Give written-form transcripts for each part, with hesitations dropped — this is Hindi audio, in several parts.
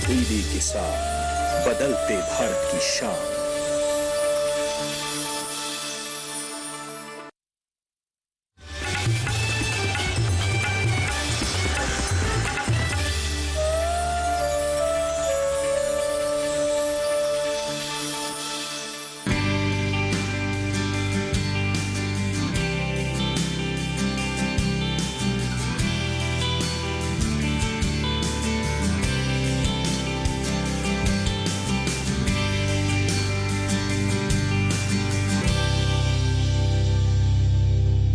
दीदी किसान, बदलते भारत की शान।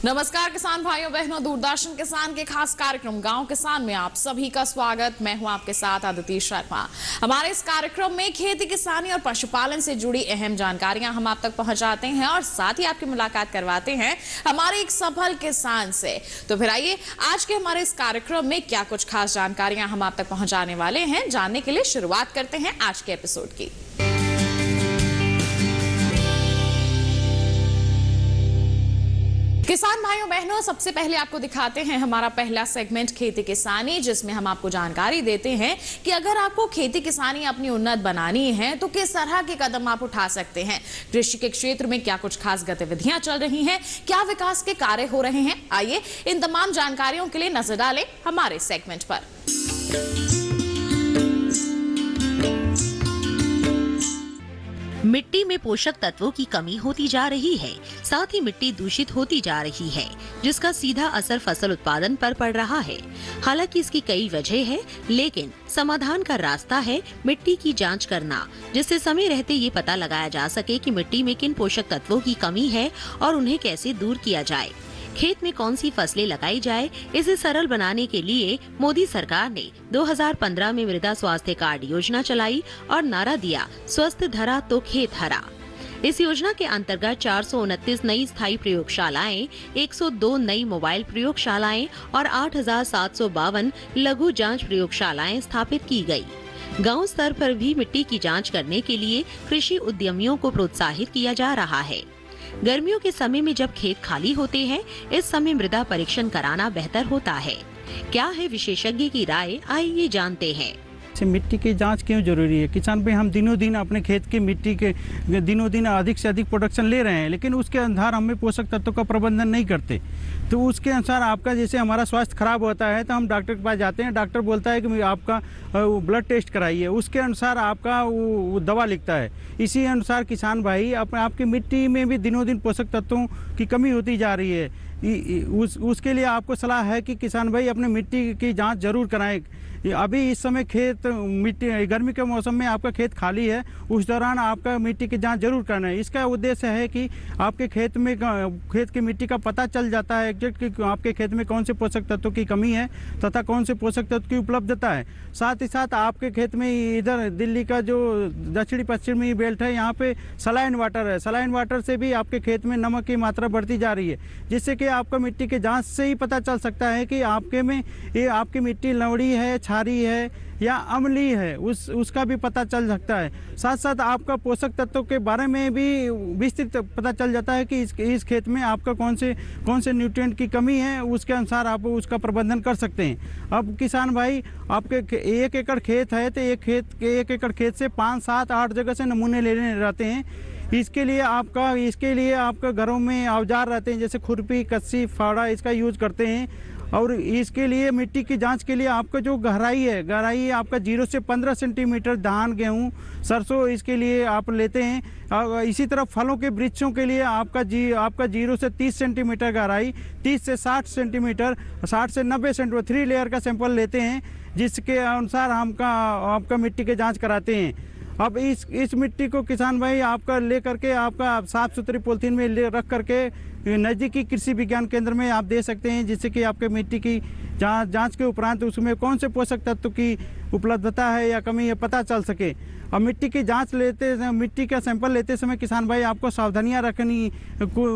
नमस्कार किसान भाइयों बहनों, दूरदर्शन किसान के खास कार्यक्रम गांव किसान में आप सभी का स्वागत। मैं हूं आपके साथ अदिति शर्मा। हमारे इस कार्यक्रम में खेती किसानी और पशुपालन से जुड़ी अहम जानकारियां हम आप तक पहुंचाते हैं और साथ ही आपकी मुलाकात करवाते हैं हमारे एक सफल किसान से। तो फिर आइए आज के हमारे इस कार्यक्रम में क्या कुछ खास जानकारियां हम आप तक पहुंचाने वाले हैं, जानने के लिए शुरुआत करते हैं आज के एपिसोड की। किसान भाइयों बहनों, सबसे पहले आपको दिखाते हैं हमारा पहला सेगमेंट खेती किसानी, जिसमें हम आपको जानकारी देते हैं कि अगर आपको खेती किसानी अपनी उन्नत बनानी है तो किस तरह के कदम आप उठा सकते हैं। कृषि के क्षेत्र में क्या कुछ खास गतिविधियां चल रही हैं, क्या विकास के कार्य हो रहे हैं। आइए इन तमाम जानकारियों के लिए नजर डालें हमारे सेगमेंट पर। मिट्टी में पोषक तत्वों की कमी होती जा रही है, साथ ही मिट्टी दूषित होती जा रही है, जिसका सीधा असर फसल उत्पादन पर पड़ रहा है। हालांकि इसकी कई वजह है, लेकिन समाधान का रास्ता है मिट्टी की जांच करना, जिससे समय रहते ये पता लगाया जा सके कि मिट्टी में किन पोषक तत्वों की कमी है और उन्हें कैसे दूर किया जाए। खेत में कौन सी फसलें लगाई जाए, इसे सरल बनाने के लिए मोदी सरकार ने 2015 में मृदा स्वास्थ्य कार्ड योजना चलाई और नारा दिया, स्वस्थ धरा तो खेत हरा। इस योजना के अंतर्गत 429 नई स्थायी प्रयोगशालाएं, 102 नई मोबाइल प्रयोगशालाएं और 8,752 लघु जांच प्रयोगशालाएं स्थापित की गई। गांव स्तर पर भी मिट्टी की जांच करने के लिए कृषि उद्यमियों को प्रोत्साहित किया जा रहा है। गर्मियों के समय में जब खेत खाली होते हैं, इस समय मृदा परीक्षण कराना बेहतर होता है। क्या है विशेषज्ञ की राय, आइए जानते हैं। मिट्टी की जांच क्यों जरूरी है। किसान भाई हम दिनों दिन अपने खेत की मिट्टी के दिनों दिन अधिक से अधिक प्रोडक्शन ले रहे हैं, लेकिन उसके अनुसार हमें पोषक तत्वों का प्रबंधन नहीं करते। तो उसके अनुसार आपका जैसे हमारा स्वास्थ्य खराब होता है तो हम डॉक्टर के पास जाते हैं, डॉक्टर बोलता है कि आपका ब्लड टेस्ट कराइए, उसके अनुसार आपका वो दवा लिखता है। इसी अनुसार किसान भाई आपकी मिट्टी में भी दिनों दिन पोषक तत्वों की कमी होती जा रही है। उसके लिए आपको सलाह है कि किसान भाई अपने मिट्टी की जांच जरूर कराएं। अभी इस समय खेत मिट्टी गर्मी के मौसम में आपका खेत खाली है, उस दौरान आपका मिट्टी की जांच जरूर करना है। इसका उद्देश्य है कि आपके खेत की मिट्टी का पता चल जाता है एग्जैक्ट कि आपके खेत में कौन से पोषक तत्वों की कमी है तथा कौन से पोषक तत्व की उपलब्धता है। साथ ही साथ आपके खेत में इधर दिल्ली का जो दक्षिणी पश्चिमी बेल्ट है, यहाँ पे सलाइन वाटर है। सलाइन वाटर से भी आपके खेत में नमक की मात्रा बढ़ती जा रही है, जिससे कि आपका मिट्टी के जांच से ही पता चल सकता है कि आपकी मिट्टी लवड़ी है, क्षारी है या अम्लीय है, उसका भी पता चल सकता है। साथ साथ आपका पोषक तत्वों के बारे में भी विस्तृत पता चल जाता है कि इस खेत में आपका कौन से न्यूट्रिएंट की कमी है, उसके अनुसार आप उसका प्रबंधन कर सकते हैं। अब किसान भाई आपके 1 एकड़ खेत है तो एक एकड़ खेत से 5, 7, 8 जगह से नमूने लेने रहते हैं। इसके लिए आपका घरों में औजार रहते हैं, जैसे खुरपी, कस्सी, फावड़ा, इसका यूज करते हैं। और इसके लिए मिट्टी की जांच के लिए आपका जो गहराई आपका 0 से 15 सेंटीमीटर, धान, गेहूं, सरसों, इसके लिए आप लेते हैं। इसी तरह फलों के वृक्षों के लिए आपका 0 से 30 सेंटीमीटर गहराई, 30 से 60 सेंटीमीटर, 60 से 90 सेंटीमीटर 3 लेयर का सैंपल लेते हैं, जिसके अनुसार आपका मिट्टी की जाँच कराते हैं। अब इस मिट्टी को किसान भाई आपका ले करके आपका साफ सुथरी पॉलीथीन में रख करके नज़दीकी कृषि विज्ञान केंद्र में आप दे सकते हैं, जिससे कि आपके मिट्टी की जांच के उपरांत उसमें कौन से पोषक तत्व की उपलब्धता है या कमी है पता चल सके। और मिट्टी का सैंपल लेते समय किसान भाई आपको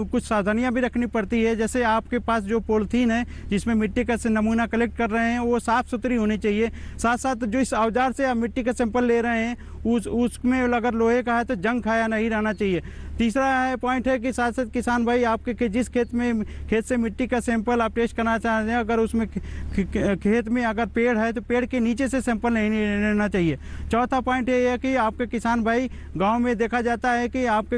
कुछ सावधानियां भी रखनी पड़ती है। जैसे आपके पास जो पॉलीथीन है जिसमें मिट्टी का नमूना कलेक्ट कर रहे हैं, वो साफ़ सुथरी होनी चाहिए। साथ साथ जो इस औजार से आप मिट्टी का सैंपल ले रहे हैं उसमें अगर लोहे का है तो जंग खाया नहीं रहना चाहिए। तीसरा पॉइंट है कि साथ साथ किसान भाई आपके जिस खेत से मिट्टी का सैंपल आप टेस्ट करना चाहते हैं, अगर उसमें खेत में अगर पेड़ है तो पेड़ के नीचे से सैंपल सैंपल नहीं लेना चाहिए। चौथा पॉइंट ये है कि आपके किसान भाई गांव में देखा जाता है कि आपके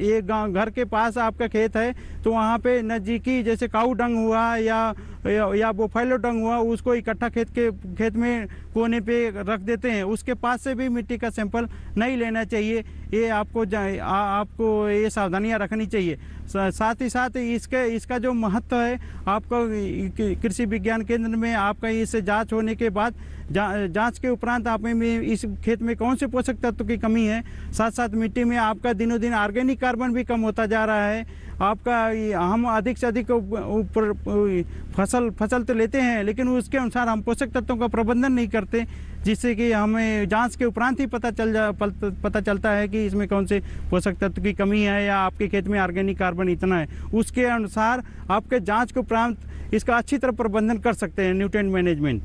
ये घर के पास आपका खेत है तो वहाँ पे नज़दीकी जैसे काऊ डंग हुआ या बोफैलो डंग हुआ, उसको इकट्ठा खेत में कोने पे रख देते हैं। उसके पास से भी मिट्टी का सैंपल नहीं लेना चाहिए। ये आपको ये सावधानियां रखनी चाहिए। साथ ही साथ इसका जो महत्व है, आपका कृषि विज्ञान केंद्र में आपका इससे जांच होने के बाद जांच के उपरांत आप में इस खेत में कौन से पोषक तत्व की कमी है, साथ साथ मिट्टी में आपका दिनों दिन ऑर्गेनिक कार्बन भी कम होता जा रहा है। आपका हम अधिक से अधिक ऊपर फसल तो लेते हैं, लेकिन उसके अनुसार हम पोषक तत्वों का प्रबंधन नहीं करते, जिससे कि हमें जांच के उपरांत ही पता चलता है कि इसमें कौन से पोषक तत्व की कमी है या आपके खेत में ऑर्गेनिक कार्बन इतना है। उसके अनुसार आपके जांच के उपरांत इसका अच्छी तरह प्रबंधन कर सकते हैं न्यूट्रिएंट मैनेजमेंट।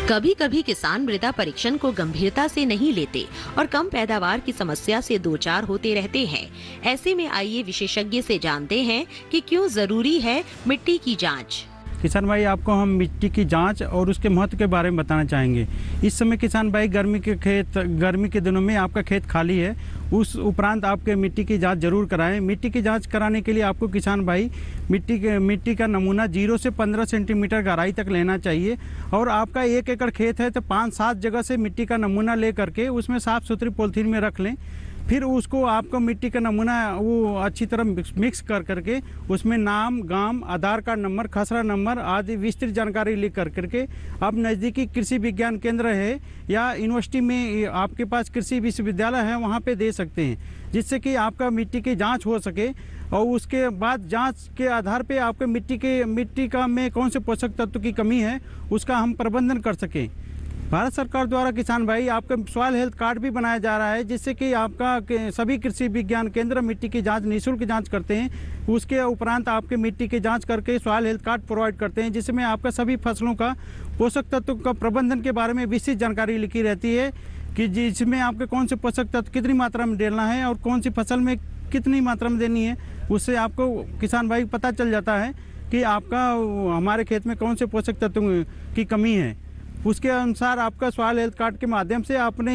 कभी कभी किसान मृदा परीक्षण को गंभीरता से नहीं लेते और कम पैदावार की समस्या से दो चार होते रहते हैं। ऐसे में आइए विशेषज्ञ से जानते हैं कि क्यों जरूरी है मिट्टी की जांच। किसान भाई, आपको हम मिट्टी की जांच और उसके महत्व के बारे में बताना चाहेंगे। इस समय किसान भाई गर्मी के दिनों में आपका खेत खाली है, उस उपरांत आपके मिट्टी की जांच जरूर कराएं। मिट्टी की जांच कराने के लिए आपको किसान भाई मिट्टी का नमूना 0 से 15 सेंटीमीटर गहराई तक लेना चाहिए और आपका 1 एकड़ खेत है तो 5-7 जगह से मिट्टी का नमूना ले करके उसमें साफ सुथरी पॉलीथीन में रख लें। फिर उसको आपको मिट्टी का नमूना वो अच्छी तरह मिक्स करके उसमें नाम, गांव, आधार कार्ड नंबर, खसरा नंबर आदि विस्तृत जानकारी लिख करके आप नज़दीकी कृषि विज्ञान केंद्र है या यूनिवर्सिटी में आपके पास कृषि विश्वविद्यालय है वहाँ पे दे सकते हैं, जिससे कि आपका मिट्टी की जांच हो सके और उसके बाद जांच के आधार पे आपके मिट्टी का में कौन से पोषक तत्व की कमी है उसका हम प्रबंधन कर सकें। भारत सरकार द्वारा किसान भाई आपका सॉइल हेल्थ कार्ड भी बनाया जा रहा है, जिससे कि आपका सभी कृषि विज्ञान केंद्र मिट्टी की जांच निःशुल्क जांच करते हैं। उसके उपरांत आपके मिट्टी की जांच करके सॉइल हेल्थ कार्ड प्रोवाइड करते हैं, जिसमें आपका सभी फसलों का पोषक तत्व का प्रबंधन के बारे में विस्तृत जानकारी लिखी रहती है कि जिसमें आपके कौन से पोषक तत्व कितनी मात्रा में डालना है और कौन सी फसल में कितनी मात्रा में देनी है। उससे आपको किसान भाई पता चल जाता है कि आपका हमारे खेत में कौन से पोषक तत्व की कमी है। उसके अनुसार आपका सॉइल हेल्थ कार्ड के माध्यम से अपने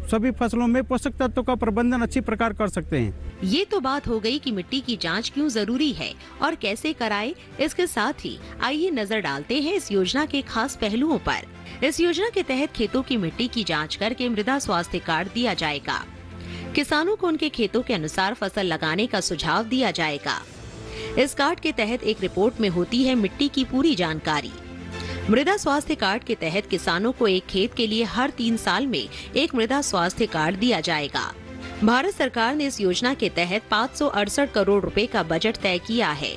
सभी फसलों में पोषक तत्वों का प्रबंधन अच्छी प्रकार कर सकते हैं। ये तो बात हो गई कि मिट्टी की जांच क्यों जरूरी है और कैसे कराएं। इसके साथ ही आइए नजर डालते हैं इस योजना के खास पहलुओं पर। इस योजना के तहत खेतों की मिट्टी की जांच करके मृदा स्वास्थ्य कार्ड दिया जाएगा। किसानों को उनके खेतों के अनुसार फसल लगाने का सुझाव दिया जाएगा। इस कार्ड के तहत एक रिपोर्ट में होती है मिट्टी की पूरी जानकारी। मृदा स्वास्थ्य कार्ड के तहत किसानों को एक खेत के लिए हर 3 साल में एक मृदा स्वास्थ्य कार्ड दिया जाएगा। भारत सरकार ने इस योजना के तहत 568 करोड़ रुपए का बजट तय किया है।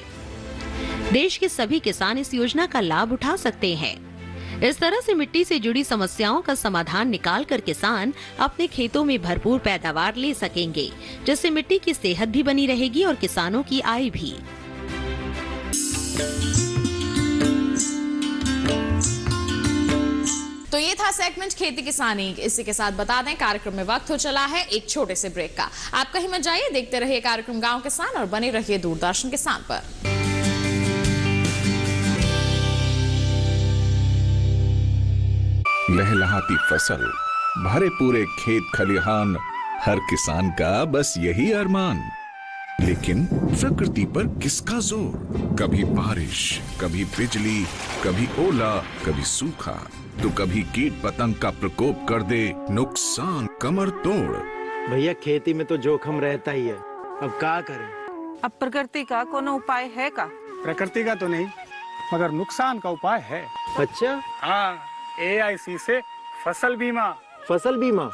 देश के सभी किसान इस योजना का लाभ उठा सकते हैं। इस तरह से मिट्टी से जुड़ी समस्याओं का समाधान निकालकर किसान अपने खेतों में भरपूर पैदावार ले सकेंगे, जिससे मिट्टी की सेहत भी बनी रहेगी और किसानों की आय भी। तो ये था सेगमेंट खेती किसानी। इसी के साथ बता दें कार्यक्रम में वक्त हो चला है एक छोटे से ब्रेक का। आप कहीं मत जाइए, देखते रहिए कार्यक्रम गांव किसान और बने रहिए दूरदर्शन किसान पर। लहलहाती फसल, भरे पूरे खेत खलिहान, हर किसान का बस यही अरमान। लेकिन प्रकृति पर किसका जोर? कभी बारिश, कभी बिजली, कभी ओला, कभी सूखा, तो कभी कीट पतंग का प्रकोप कर दे नुकसान कमर तोड़। भैया खेती में तो जोखम रहता ही है, अब क्या करें? अब प्रकृति का कोनो उपाय है का? प्रकृति का तो नहीं, मगर नुकसान का उपाय है। अच्छा? हाँ, AIC से फसल बीमा। फसल बीमा?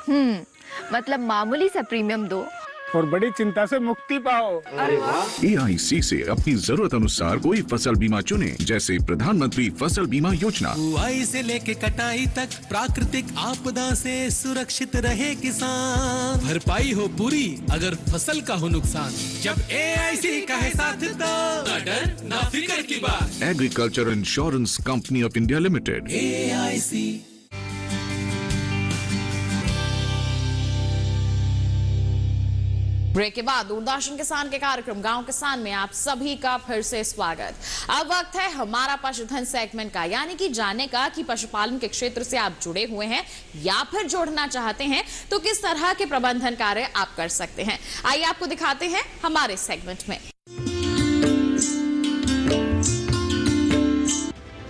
मतलब मामूली सा प्रीमियम दो और बड़ी चिंता से मुक्ति पाओ। अरे वाह! AIC से अपनी जरूरत अनुसार कोई फसल बीमा चुने, जैसे प्रधानमंत्री फसल बीमा योजना। बुआई से लेके कटाई तक प्राकृतिक आपदा से सुरक्षित रहे किसान। भरपाई हो पूरी अगर फसल का हो नुकसान, जब AIC का है साथ तो ना डर ना फिक्र की बात। Agriculture insurance company of India limited, AIC। Break के बाद दूरदर्शन किसान के कार्यक्रम गांव किसान में आप सभी का फिर से स्वागत। अब वक्त है हमारा पशुधन सेगमेंट का, यानी कि जानने का कि पशुपालन के क्षेत्र से आप जुड़े हुए हैं या फिर जोड़ना चाहते हैं तो किस तरह के प्रबंधन कार्य आप कर सकते हैं। आइए आपको दिखाते हैं हमारे सेगमेंट में।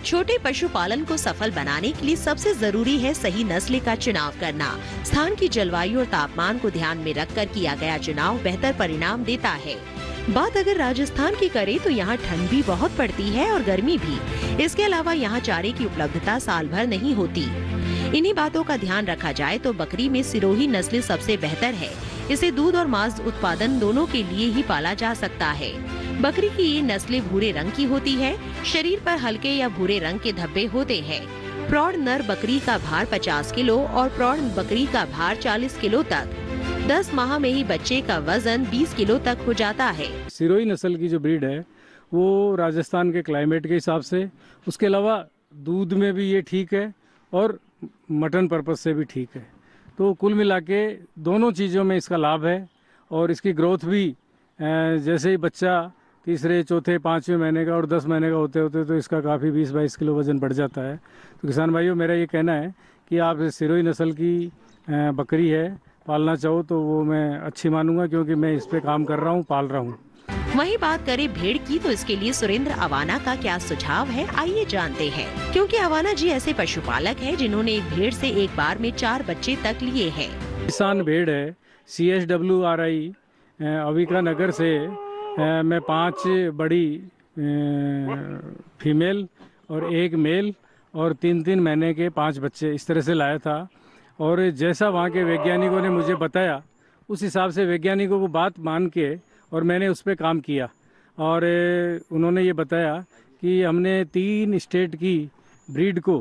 छोटे पशुपालन को सफल बनाने के लिए सबसे जरूरी है सही नस्ल का चुनाव करना। स्थान की जलवायु और तापमान को ध्यान में रखकर किया गया चुनाव बेहतर परिणाम देता है। बात अगर राजस्थान की करें तो यहाँ ठंड भी बहुत पड़ती है और गर्मी भी। इसके अलावा यहाँ चारे की उपलब्धता साल भर नहीं होती। इन्हीं बातों का ध्यान रखा जाए तो बकरी में सिरोही नस्ल सबसे बेहतर है। इसे दूध और मांस उत्पादन दोनों के लिए ही पाला जा सकता है। बकरी की ये नस्लें भूरे रंग की होती है। शरीर पर हल्के या भूरे रंग के धब्बे होते हैं। प्रौढ़ नर बकरी का भार 50 किलो और प्रौढ़ बकरी का भार 40 किलो तक। 10 माह में ही बच्चे का वजन 20 किलो तक हो जाता है। सिरोही नस्ल की जो ब्रीड है वो राजस्थान के क्लाइमेट के हिसाब से, उसके अलावा दूध में भी ये ठीक है और मटन पर्पज से भी ठीक है। तो कुल मिला के दोनों चीज़ों में इसका लाभ है। और इसकी ग्रोथ भी जैसे ही बच्चा तीसरे चौथे 5वें महीने का और 10 महीने का होते होते तो इसका काफ़ी 20-22 किलो वजन बढ़ जाता है। तो किसान भाइयों, मेरा ये कहना है कि आप सिरोही नस्ल की बकरी है पालना चाहो तो वो मैं अच्छी मानूंगा, क्योंकि मैं इस पे काम कर रहा हूँ, पाल रहा हूँ। वहीं बात करें भेड़ की तो इसके लिए सुरेंद्र अवाना का क्या सुझाव है, आइए जानते हैं। क्योंकि अवाना जी ऐसे पशुपालक हैं जिन्होंने एक भेड़ से एक बार में 4 बच्चे तक लिए हैं। किसान भेड़ है CSWRI अविका नगर से मैं 5 बड़ी फीमेल और 1 मेल और 3-3 महीने के 5 बच्चे इस तरह से लाया था। और जैसा वहाँ के वैज्ञानिकों ने मुझे बताया उस हिसाब से वैज्ञानिकों को बात मान के और मैंने उस पर काम किया। और उन्होंने ये बताया कि हमने 3 स्टेट की ब्रीड को,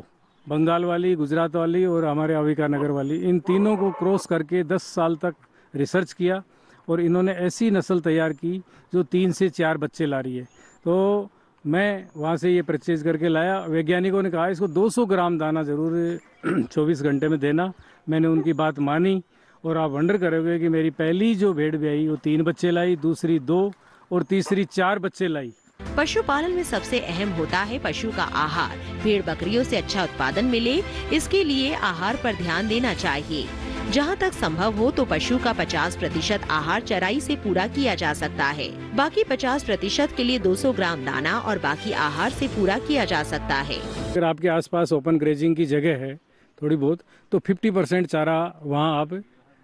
बंगाल वाली, गुजरात वाली और हमारे अविका नगर वाली, इन तीनों को क्रॉस करके 10 साल तक रिसर्च किया और इन्होंने ऐसी नस्ल तैयार की जो 3 से 4 बच्चे ला रही है। तो मैं वहाँ से ये परचेज करके लाया। वैज्ञानिकों ने कहा इसको 200 ग्राम दाना ज़रूर 24 घंटे में देना। मैंने उनकी बात मानी और आप वंडर करोगे कि मेरी पहली जो भेड़ ब्याई वो 3 बच्चे लाई, दूसरी 2 और तीसरी 4 बच्चे लाई। पशुपालन में सबसे अहम होता है पशु का आहार। भेड़ बकरियों से अच्छा उत्पादन मिले, इसके लिए आहार पर ध्यान देना चाहिए। जहाँ तक संभव हो तो पशु का 50% आहार चराई से पूरा किया जा सकता है। बाकी 50% के लिए 200 ग्राम दाना और बाकी आहार से पूरा किया जा सकता है। अगर आपके आसपास ओपन ग्रेजिंग की जगह है थोड़ी बहुत तो 50% चारा वहाँ आप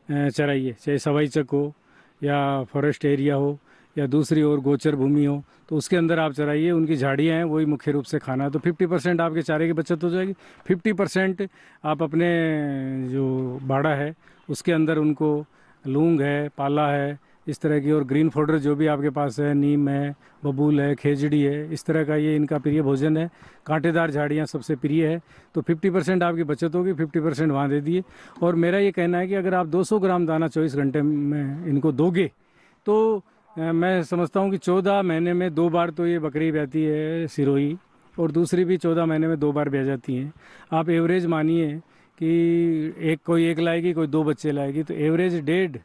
चराइए, चाहे सवाई चक हो या फॉरेस्ट एरिया हो या दूसरी और गोचर भूमि हो, तो उसके अंदर आप चराइए। उनकी झाड़ियाँ हैं वही मुख्य रूप से खाना है। तो 50% आपके चारे की बचत हो जाएगी। 50% आप अपने जो बाड़ा है उसके अंदर उनको लूंग है, पाला है, इस तरह की और ग्रीन फोडर जो भी आपके पास है, नीम है, बबूल है, खेजड़ी है, इस तरह का ये इनका प्रिय भोजन है। कांटेदार झाड़ियाँ सबसे प्रिय है। तो 50% आपकी बचत होगी, 50% वहाँ दे दिए। और मेरा ये कहना है कि अगर आप 200 ग्राम दाना 24 घंटे में इनको दोगे तो मैं समझता हूँ कि 14 महीने में 2 बार तो ये बकरी ब्याती है सिरोही, और दूसरी भी 14 महीने में 2 बार ब्याह जाती हैं। आप एवरेज मानिए कि कोई 1 लाएगी, कोई 2 बच्चे लाएगी, तो एवरेज 1.5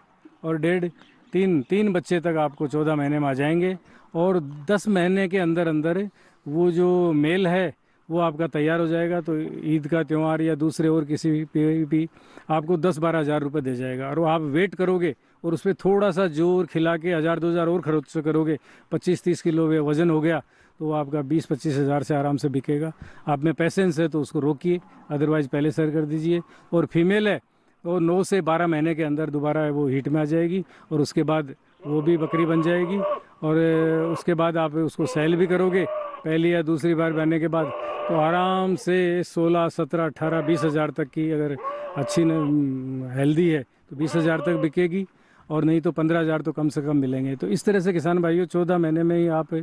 और 1.5 3 बच्चे तक आपको 14 महीने में आ जाएंगे। और 10 महीने के अंदर अंदर वो जो मेल है वो आपका तैयार हो जाएगा। तो ईद का त्यौहार या दूसरे और किसी भी आपको 10-12 हज़ार रुपये दे जाएगा। और आप वेट करोगे और उस पर थोड़ा सा जोर खिला के 1,000-2,000 और खर्च करोगे, 25-30 किलो वजन हो गया तो वो आपका 20-25 हज़ार से आराम से बिकेगा। आप में पैसेंस है तो उसको रोकिए, अदरवाइज़ पहले सर कर दीजिए। और फीमेल है वो 9 से 12 महीने के अंदर दोबारा वो हीट में आ जाएगी और उसके बाद वो भी बकरी बन जाएगी। और उसके बाद आप उसको सेल भी करोगे पहली या दूसरी बार बनने के बाद, तो आराम से 16, 17, 18, 20 हज़ार तक की अगर अच्छी हेल्दी है तो 20 हज़ार तक बिकेगी, और नहीं तो 15 हज़ार तो कम से कम मिलेंगे। तो इस तरह से किसान भाइयों 14 महीने में ही आप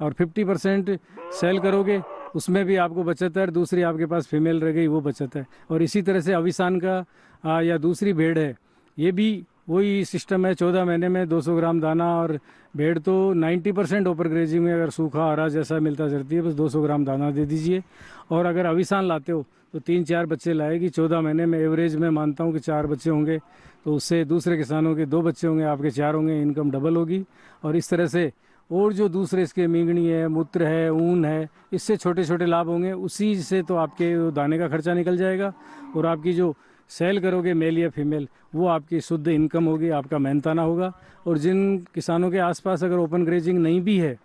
और 50% सेल करोगे, उसमें भी आपको बचत है। दूसरी आपके पास फीमेल रह गई वो बचत है। और इसी तरह से अविसान का या दूसरी भेड़ है, ये भी वही सिस्टम है। 14 महीने में 200 ग्राम दाना, और भेड़ तो 90% ओपर ग्रेजिंग में अगर सूखा हरा जैसा मिलता चलती है, बस 200 ग्राम दाना दे दीजिए। और अगर अविसान लाते हो तो 3-4 बच्चे लाएगी। 14 महीने में एवरेज में मानता हूँ कि 4 बच्चे होंगे, तो उससे दूसरे किसानों के 2 बच्चे होंगे, आपके 4 होंगे, इनकम डबल होगी। और इस तरह से और जो दूसरे इसके मींगनी है, मूत्र है, ऊन है, इससे छोटे छोटे लाभ होंगे। उसी से तो आपके दाने का खर्चा निकल जाएगा, और आपकी जो सेल करोगे मेल या फीमेल, वो आपकी शुद्ध इनकम होगी, आपका मेहनताना होगा। और जिन किसानों के आसपास अगर ओपन ग्रेजिंग नहीं भी है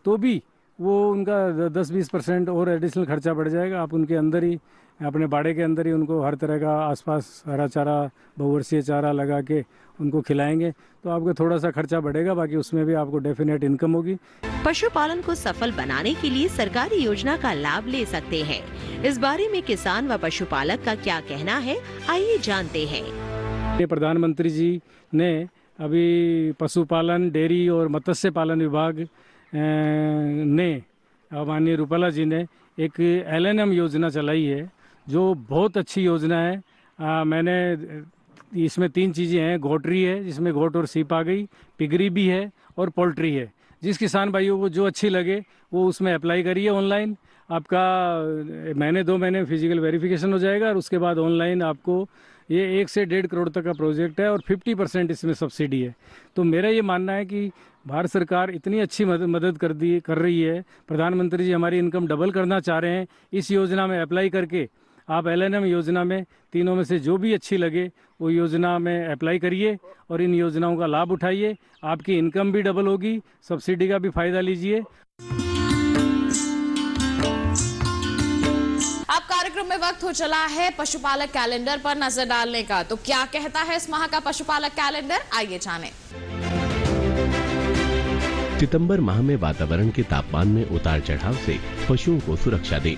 तो भी वो उनका 10-20% और एडिशनल खर्चा बढ़ जाएगा। आप उनके अंदर ही, अपने बाड़े के अंदर ही उनको हर तरह का आसपास हरा चारा, बहुवर्षीय चारा लगा के उनको खिलाएंगे, तो आपका थोड़ा सा खर्चा बढ़ेगा, बाकी उसमें भी आपको डेफिनेट इनकम होगी। पशुपालन को सफल बनाने के लिए सरकारी योजना का लाभ ले सकते हैं। इस बारे में किसान व पशुपालक का क्या कहना है, आइए जानते हैं। प्रधानमंत्री जी ने अभी पशुपालन, डेयरी और मत्स्य पालन विभाग ने, माननीय रूपाला जी ने एक LNM योजना चलाई है, जो बहुत अच्छी योजना है। मैंने इसमें 3 चीज़ें हैं। गोटरी है, जिसमें गोट और सीप आ गई, पिगरी भी है, और पोल्ट्री है। जिस किसान भाइयों को जो अच्छी लगे वो उसमें अप्लाई करिए ऑनलाइन। आपका 2 महीने फिजिकल वेरिफिकेशन हो जाएगा, और उसके बाद ऑनलाइन आपको ये 1 से 1.5 करोड़ तक का प्रोजेक्ट है, और 50% इसमें सब्सिडी है। तो मेरा ये मानना है कि भारत सरकार इतनी अच्छी मदद कर रही है। प्रधानमंत्री जी हमारी इनकम डबल करना चाह रहे हैं। इस योजना में अप्लाई करके आप LNM योजना में तीनों में से जो भी अच्छी लगे वो योजना में अप्लाई करिए, और इन योजनाओं का लाभ उठाइए। आपकी इनकम भी डबल होगी, सब्सिडी का भी फायदा लीजिए। अब कार्यक्रम में वक्त हो चला है पशुपालक कैलेंडर पर नजर डालने का। तो क्या कहता है इस माह का पशुपालक कैलेंडर, आइए जानें। सितंबर माह में वातावरण के तापमान में उतार चढ़ाव से पशुओं को सुरक्षा दें।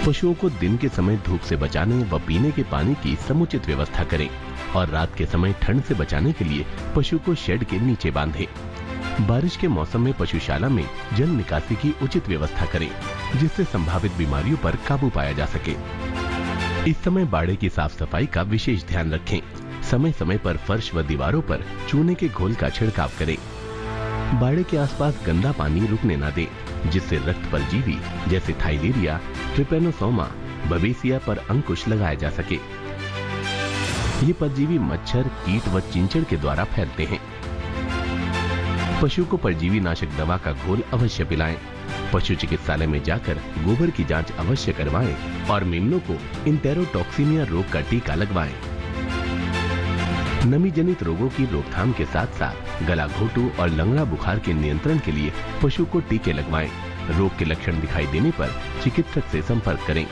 पशुओं को दिन के समय धूप से बचाने व पीने के पानी की समुचित व्यवस्था करें, और रात के समय ठंड से बचाने के लिए पशु को शेड के नीचे बांधें। बारिश के मौसम में पशुशाला में जल निकासी की उचित व्यवस्था करें, जिससे संभावित बीमारियों पर काबू पाया जा सके। इस समय बाड़े की साफ सफाई का विशेष ध्यान रखें। समय समय पर फर्श व दीवारों पर चूने के घोल का छिड़काव करें। बाड़े के आसपास गंदा पानी रुकने न दें, जिससे रक्त परजीवी जैसे थाइलेरिया, ट्रिपेनोसोमा, बवेसिया पर अंकुश लगाया जा सके। ये परजीवी मच्छर, कीट व चिंचड़ के द्वारा फैलते हैं। पशु को परजीवी नाशक दवा का घोल अवश्य पिलाएं। पशु चिकित्सालय में जाकर गोबर की जांच अवश्य करवाएं, और मेमनों को इंटेरोटॉक्सिमिया रोग का टीका लगवाएं। नमी जनित रोगों की रोकथाम के साथ साथ गला घोटू और लंगड़ा बुखार के नियंत्रण के लिए पशु को टीके लगवाएं। रोग के लक्षण दिखाई देने पर चिकित्सक से संपर्क करें।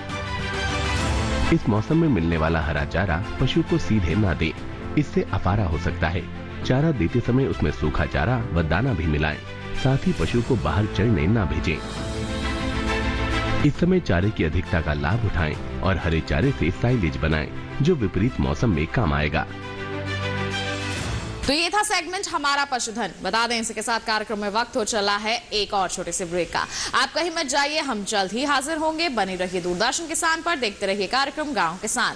इस मौसम में मिलने वाला हरा चारा पशु को सीधे ना दें, इससे अफारा हो सकता है। चारा देते समय उसमें सूखा चारा व दाना भी मिलाएं। साथ ही पशु को बाहर चरने ना भेजें। इस समय चारे की अधिकता का लाभ उठाएं और हरे चारे से साइलेज बनाएं, जो विपरीत मौसम में काम आएगा। तो ये था सेगमेंट हमारा पशुधन। बता दें इसी के साथ कार्यक्रम में वक्त हो चला है एक और छोटे से ब्रेक का। आप कहीं मत जाइए, हम जल्द ही हाजिर होंगे। बने रहिए दूरदर्शन किसान पर, देखते रहिए कार्यक्रम गांव किसान।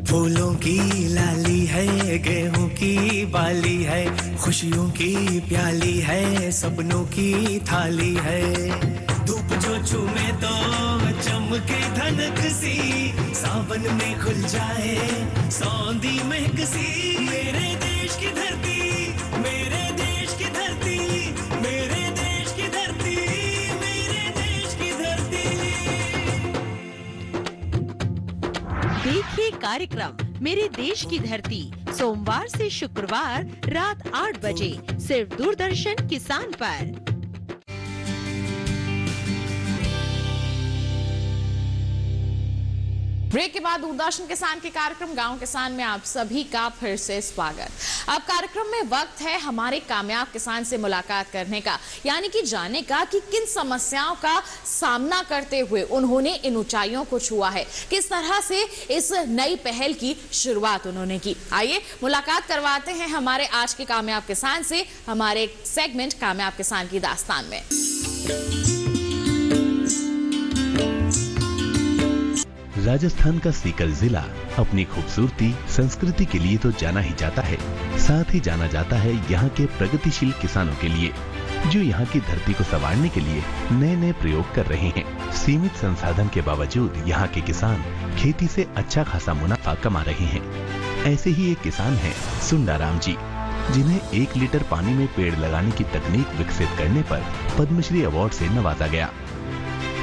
फूलों की लाली है, गेहूं की बाली है, खुशियों की प्याली है, सपनों की थाली है। धूप जो चूमे तो चमके धनक सी, सावन में खुल जाए सौंधी महक सी। मेरे देश की धरती, मेरे देश की धरती, मेरे देश की धरती, मेरे देश की धरती। देखिए कार्यक्रम मेरे देश की धरती, सोमवार से शुक्रवार रात 8 बजे सिर्फ दूरदर्शन किसान पर। ब्रेक के बाद दूरदर्शन किसान के कार्यक्रम गांव किसान में आप सभी का फिर से स्वागत। अब कार्यक्रम में वक्त है हमारे कामयाब किसान से मुलाकात करने का, यानी कि जानने का कि किन समस्याओं का सामना करते हुए उन्होंने इन ऊंचाइयों को छुआ है, किस तरह से इस नई पहल की शुरुआत उन्होंने की। आइए मुलाकात करवाते हैं हमारे आज के कामयाब किसान से, हमारे सेगमेंट कामयाब किसान की दास्तान में। राजस्थान का सीकर जिला अपनी खूबसूरती संस्कृति के लिए तो जाना ही जाता है, साथ ही जाना जाता है यहाँ के प्रगतिशील किसानों के लिए, जो यहाँ की धरती को संवारने के लिए नए नए प्रयोग कर रहे हैं। सीमित संसाधन के बावजूद यहाँ के किसान खेती से अच्छा खासा मुनाफा कमा रहे हैं। ऐसे ही एक किसान हैं सुंडाराम जी, जिन्हें 1 लीटर पानी में पेड़ लगाने की तकनीक विकसित करने पर पद्मश्री अवार्ड से नवाजा गया।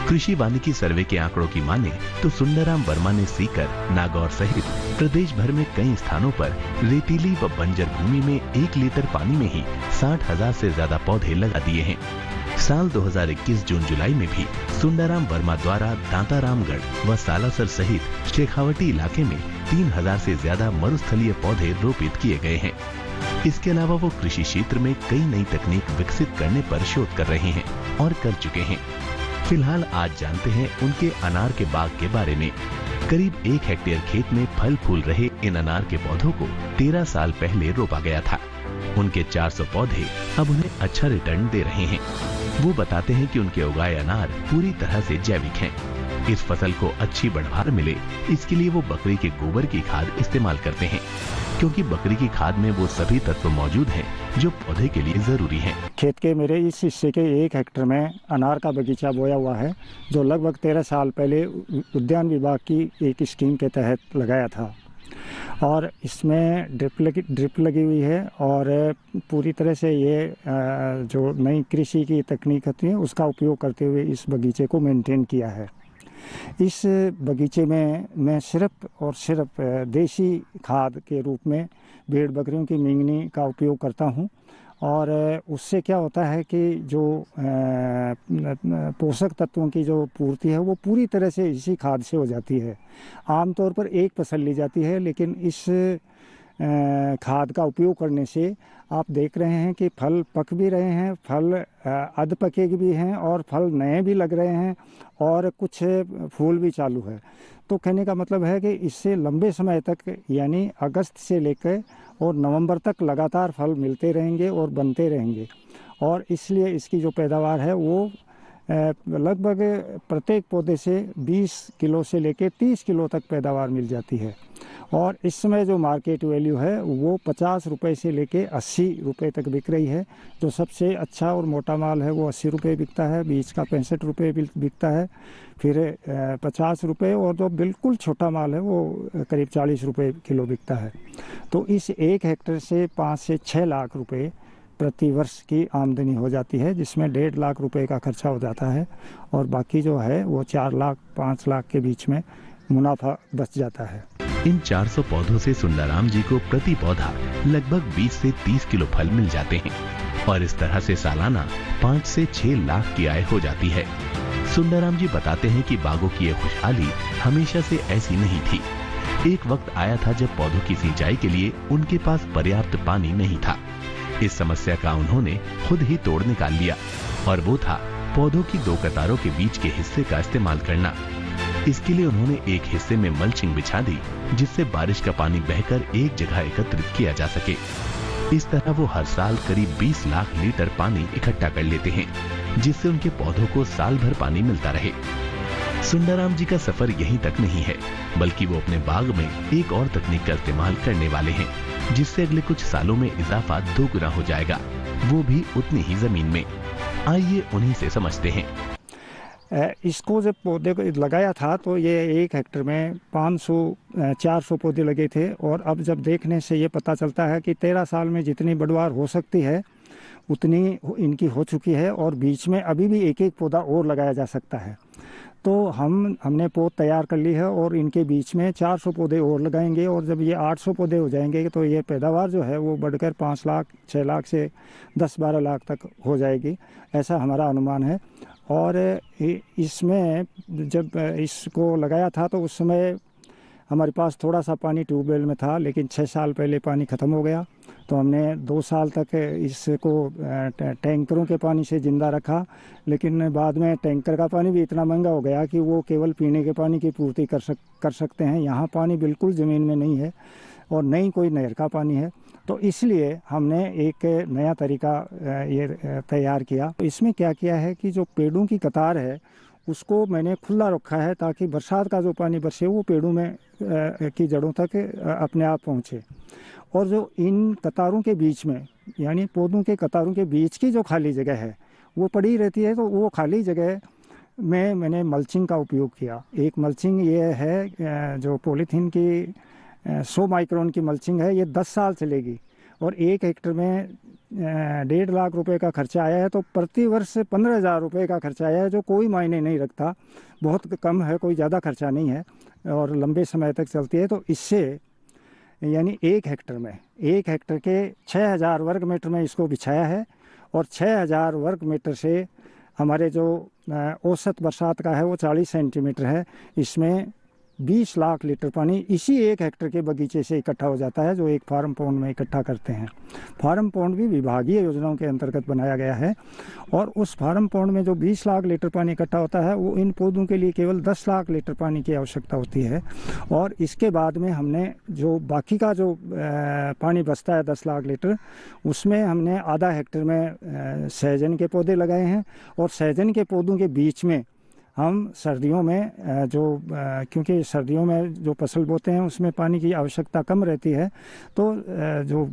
कृषि वानिकी सर्वे के आंकड़ों की माने तो सुंदराम वर्मा ने सीकर, नागौर सहित प्रदेश भर में कई स्थानों पर रेतीली व बंजर भूमि में 1 लीटर पानी में ही 60,000 से ज्यादा पौधे लगा दिए हैं। साल 2021 जून जुलाई में भी सुंदराम वर्मा द्वारा दांतारामगढ़ व सालासर सहित शेखावटी इलाके में 3,000 से ज्यादा मरुस्थलीय पौधे रोपित किए गए हैं। इसके अलावा वो कृषि क्षेत्र में कई नई तकनीक विकसित करने पर शोध कर रहे हैं और कर चुके हैं। फिलहाल आज जानते हैं उनके अनार के बाग के बारे में। करीब 1 हेक्टेयर खेत में फल फूल रहे इन अनार के पौधों को 13 साल पहले रोपा गया था। उनके 400 पौधे अब उन्हें अच्छा रिटर्न दे रहे हैं। वो बताते हैं कि उनके उगाए अनार पूरी तरह से जैविक हैं। इस फसल को अच्छी बढ़वार मिले, इसके लिए वो बकरी के गोबर की खाद इस्तेमाल करते हैं, क्योंकि बकरी की खाद में वो सभी तत्व मौजूद हैं जो पौधे के लिए जरूरी हैं। खेत के मेरे इस हिस्से के 1 हेक्टेयर में अनार का बगीचा बोया हुआ है, जो लगभग 13 साल पहले उद्यान विभाग की एक स्कीम के तहत लगाया था। और इसमें ड्रिप लगी हुई है और पूरी तरह से ये जो नई कृषि की तकनीक होती है उसका उपयोग करते हुए इस बगीचे को मेंटेन किया है। इस बगीचे में मैं सिर्फ और सिर्फ देसी खाद के रूप में भेड़ बकरियों की मींगनी का उपयोग करता हूं, और उससे क्या होता है कि जो पोषक तत्वों की जो पूर्ति है वो पूरी तरह से इसी खाद से हो जाती है। आमतौर पर एक फसल ली जाती है, लेकिन इस खाद का उपयोग करने से आप देख रहे हैं कि फल पक भी रहे हैं, फल अध पके भी हैं और फल नए भी लग रहे हैं और कुछ फूल भी चालू है। तो कहने का मतलब है कि इससे लंबे समय तक यानी अगस्त से लेकर और नवंबर तक लगातार फल मिलते रहेंगे और बनते रहेंगे, और इसलिए इसकी जो पैदावार है वो लगभग प्रत्येक पौधे से 20 किलो से लेकर 30 किलो तक पैदावार मिल जाती है। और इस समय जो मार्केट वैल्यू है वो 50 रुपये से लेके 80 रुपये तक बिक रही है। जो सबसे अच्छा और मोटा माल है वो 80 रुपये बिकता है, बीच का 65 रुपये बिकता है, फिर 50 रुपये, और जो बिल्कुल छोटा माल है वो करीब 40 रुपये किलो बिकता है। तो इस 1 हेक्टेयर से 5 से 6 लाख रुपये प्रति वर्ष की आमदनी हो जाती है, जिसमें 1.5 लाख रुपए का खर्चा हो जाता है और बाकी जो है वो 4 लाख 5 लाख के बीच में मुनाफा बच जाता है। इन 400 पौधों से सुंदराम जी को प्रति पौधा लगभग 20 से 30 किलो फल मिल जाते हैं और इस तरह से सालाना 5 से 6 लाख की आय हो जाती है। सुंदराम जी बताते हैं कि बागों की ये खुशहाली हमेशा से ऐसी नहीं थी। एक वक्त आया था जब पौधों की सिंचाई के लिए उनके पास पर्याप्त पानी नहीं था। इस समस्या का उन्होंने खुद ही तोड़ निकाल लिया, और वो था पौधों की 2 कतारों के बीच के हिस्से का इस्तेमाल करना। इसके लिए उन्होंने एक हिस्से में मल्चिंग बिछा दी, जिससे बारिश का पानी बहकर एक जगह एकत्रित किया जा सके। इस तरह वो हर साल करीब 20 लाख लीटर पानी इकट्ठा कर लेते हैं, जिससे उनके पौधों को साल भर पानी मिलता रहे। सुंदराम जी का सफर यहीं तक नहीं है, बल्कि वो अपने बाग में एक और तकनीक का इस्तेमाल करने वाले हैं, जिससे अगले कुछ सालों में इजाफा 2 गुना हो जाएगा, वो भी उतनी ही जमीन में। आइए उन्हीं से समझते हैं। इसको जब पौधे को लगाया था तो ये 1 हेक्टेयर में 400 पौधे लगे थे, और अब जब देखने से ये पता चलता है कि 13 साल में जितनी बढ़वार हो सकती है उतनी इनकी हो चुकी है, और बीच में अभी भी एक पौधा और लगाया जा सकता है। तो हमने पौध तैयार कर ली है और इनके बीच में 400 पौधे और लगाएंगे, और जब ये 800 पौधे हो जाएंगे तो ये पैदावार जो है वो बढ़कर 5 लाख 6 लाख से 10-12 लाख तक हो जाएगी, ऐसा हमारा अनुमान है। और इसमें जब इसको लगाया था तो उस समय हमारे पास थोड़ा सा पानी ट्यूबवेल में था, लेकिन 6 साल पहले पानी ख़त्म हो गया, तो हमने 2 साल तक इसको टैंकरों के पानी से ज़िंदा रखा। लेकिन बाद में टैंकर का पानी भी इतना महंगा हो गया कि वो केवल पीने के पानी की पूर्ति कर सकते हैं। यहाँ पानी बिल्कुल ज़मीन में नहीं है और नहीं कोई नहर का पानी है, तो इसलिए हमने एक नया तरीका ये तैयार किया। तो इसमें क्या किया है कि जो पेड़ों की कतार है उसको मैंने खुला रखा है ताकि बरसात का जो पानी बरसे वो पेड़ों में की जड़ों तक अपने आप पहुँचे। और जो इन कतारों के बीच में यानी पौधों के कतारों के बीच की जो खाली जगह है वो पड़ी रहती है, तो वो खाली जगह में मैंने मल्चिंग का उपयोग किया। एक मल्चिंग ये है जो पॉलीथीन की 100 माइक्रोन की मल्चिंग है, ये 10 साल चलेगी और 1 हेक्टर में 1.5 लाख रुपए का खर्चा आया है। तो प्रति वर्ष 15,000 रुपये का खर्चा आया है, जो कोई मायने नहीं रखता, बहुत कम है, कोई ज़्यादा खर्चा नहीं है और लंबे समय तक चलती है। तो इससे यानी 1 हेक्टर के 6,000 वर्ग मीटर में इसको बिछाया है और 6,000 वर्ग मीटर से हमारे जो औसत बरसात का है वो 40 सेंटीमीटर है। इसमें 20 लाख लीटर पानी इसी 1 हेक्टर के बगीचे से इकट्ठा हो जाता है, जो एक फार्म पॉन्ड में इकट्ठा करते हैं। फार्म पॉन्ड भी विभागीय योजनाओं के अंतर्गत बनाया गया है और उस फार्म पॉन्ड में जो 20 लाख लीटर पानी इकट्ठा होता है वो इन पौधों के लिए केवल 10 लाख लीटर पानी की आवश्यकता होती है। और इसके बाद में हमने जो बाकी का जो पानी बचता है 10 लाख लीटर, उसमें हमने आधा हेक्टर में सहजन के पौधे लगाए हैं और सहजन के पौधों के बीच में हम सर्दियों में क्योंकि सर्दियों में जो फसल बोते हैं उसमें पानी की आवश्यकता कम रहती है, तो जो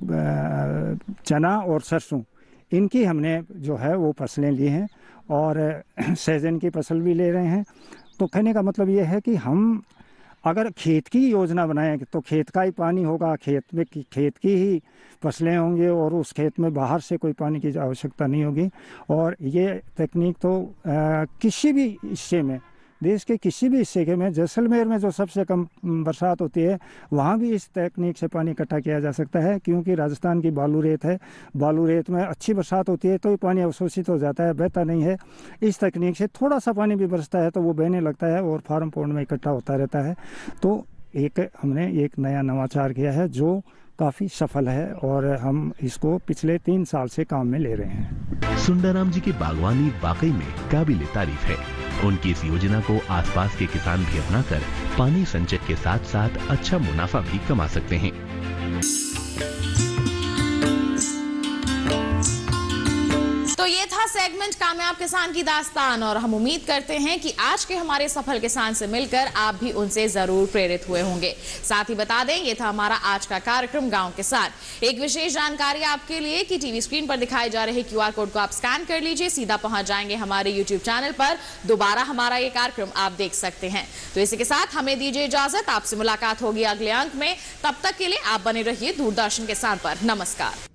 चना और सरसों इनकी हमने जो है वो फसलें ली हैं और सहजन की फसल भी ले रहे हैं। तो कहने का मतलब ये है कि हम अगर खेत की योजना बनाएं तो खेत का ही पानी होगा, खेत की ही फसलें होंगी और उस खेत में बाहर से कोई पानी की आवश्यकता नहीं होगी। और ये तकनीक तो किसी भी हिस्से में, देश के किसी भी हिस्से के में, जैसलमेर में जो सबसे कम बरसात होती है वहाँ भी इस तकनीक से पानी इकट्ठा किया जा सकता है, क्योंकि राजस्थान की बालू रेत है। बालू रेत में अच्छी बरसात होती है तो ये पानी अवशोषित हो जाता है, बहता नहीं है। इस तकनीक से थोड़ा सा पानी भी बरसता है तो वो बहने लगता है और फार्म पॉन्ड में इकट्ठा होता रहता है। तो हमने एक नया नवाचार किया है जो काफ़ी सफल है और हम इसको पिछले 3 साल से काम में ले रहे हैं। सुंदराम जी की बागवानी वाकई में काबिले तारीफ है। उनकी इस योजना को आसपास के किसान भी अपनाकर पानी संचय के साथ साथ अच्छा मुनाफा भी कमा सकते हैं। तो ये था सेगमेंट कामयाब किसान की दास्तान और हम उम्मीद करते हैं कि आज के हमारे सफल किसान से मिलकर आप भी उनसे जरूर प्रेरित हुए होंगे। साथ ही बता दें, ये था हमारा आज का कार्यक्रम गांव किसान। एक विशेष जानकारी आपके लिए कि टीवी स्क्रीन पर दिखाए जा रहे QR कोड को आप स्कैन कर लीजिए, सीधा पहुंच जाएंगे हमारे YouTube चैनल पर। दोबारा हमारा ये कार्यक्रम आप देख सकते हैं। तो इसी के साथ हमें दीजिए इजाजत, आपसे मुलाकात होगी अगले अंक में। तब तक के लिए आप बने रहिए दूरदर्शन किसान पर। नमस्कार।